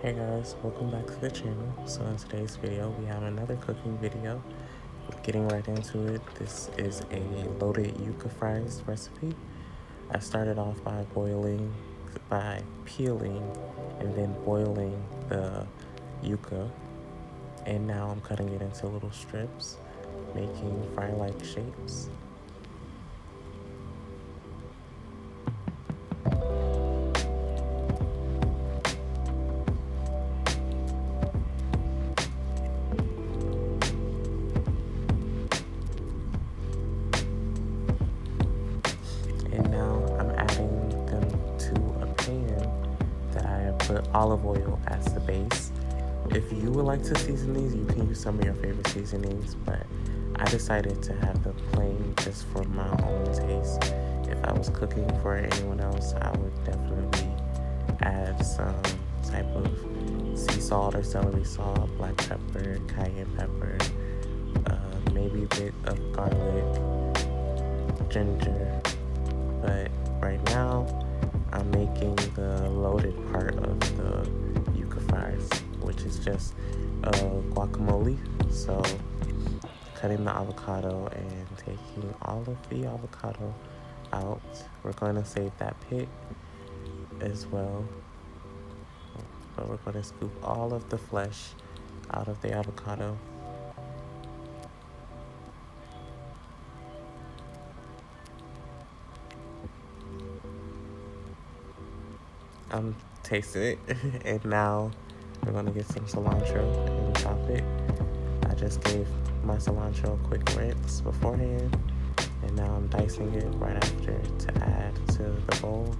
Hey guys, welcome back to the channel. So in today's video, we have another cooking video. Getting right into it, this is a loaded yucca fries recipe. I started off by peeling and then boiling the yucca. And now I'm cutting it into little strips, making fry-like shapes. And now I'm adding them to a pan that I have put olive oil as the base. If you would like to season these, you can use some of your favorite seasonings, but I decided to have them plain just for my own taste. If I was cooking for anyone else, I would definitely add some type of sea salt or celery salt, black pepper, cayenne pepper, maybe a bit of garlic, ginger. But right now, I'm making the loaded part of the yucca fries, which is just guacamole. So cutting the avocado and taking all of the avocado out. We're going to save that pit as well, but we're going to scoop all of the flesh out of the avocado. I'm tasting it and now we're going to get some cilantro and chop it. I just gave my cilantro a quick rinse beforehand, and now I'm dicing it right after to add to the bowl.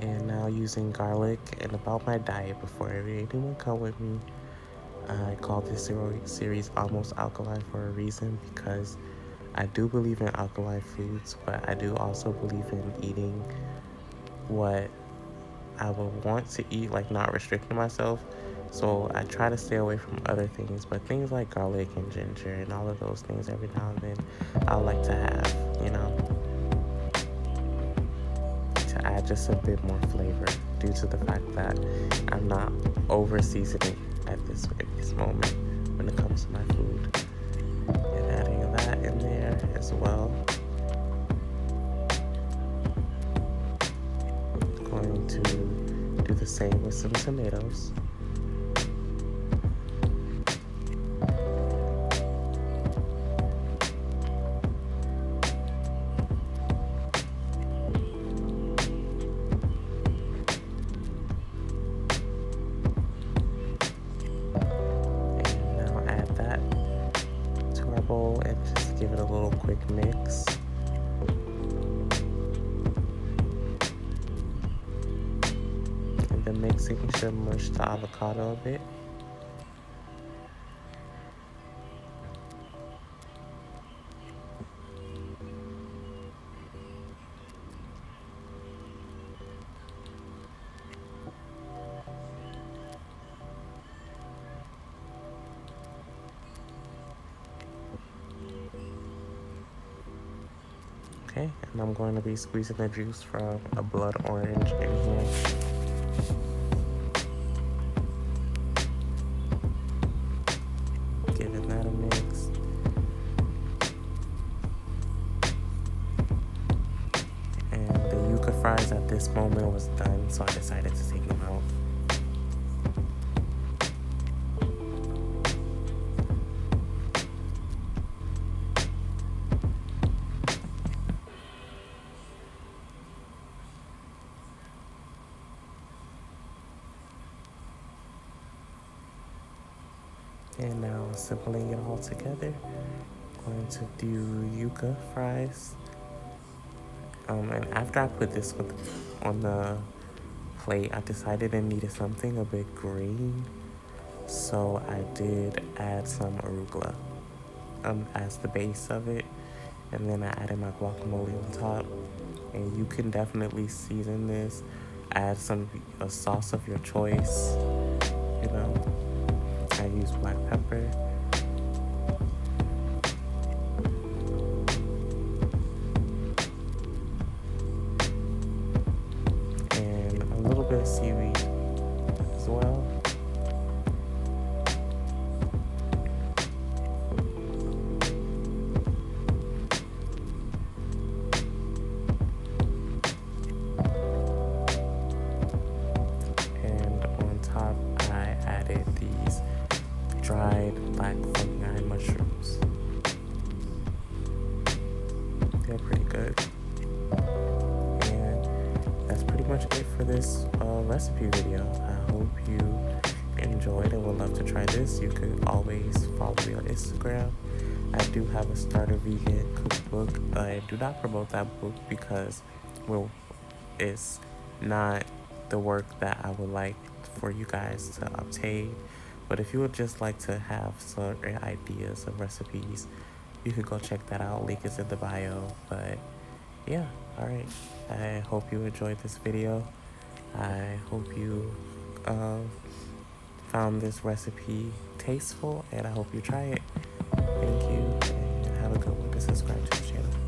And now using garlic and about my diet before anyone come with me. I call this series Almost Alkaline for a reason, because I do believe in alkaline foods, but I do also believe in eating what I would want to eat, like not restricting myself. So I try to stay away from other things, but things like garlic and ginger and all of those things every now and then I like to have, to add just a bit more flavor due to the fact that I'm not over seasoning at this moment when it comes to my food. And adding that in there as well. Going to do the same with some tomatoes. Bowl and just give it a little quick mix. And the mixing should mush the avocado a bit. Okay, and I'm going to be squeezing the juice from a blood orange in here. Giving that a mix. And the yucca fries at this moment was done, so I decided to take them out. And now assembling it all together. Going to do yucca fries. And after I put this on the plate, I decided I needed something a bit green. So I did add some arugula as the base of it, and then I added my guacamole on top. And you can definitely season this, add a sauce of your choice. You know, I use black pepper. And a little bit of seaweed as well. And on top, I added these dried black fungi mushrooms. They're pretty good. And that's pretty much it for this recipe video. I hope you enjoyed and would love to try this. You could always follow me on Instagram. I do have a starter vegan cookbook. I do not promote that book because, well, it's not the work that I would like for you guys to obtain. But if you would just like to have some ideas of recipes, you could go check that out. Link is in the bio. But yeah, alright. I hope you enjoyed this video. I hope you found this recipe tasteful, and I hope you try it. Thank you, and have a good one. And subscribe to the channel.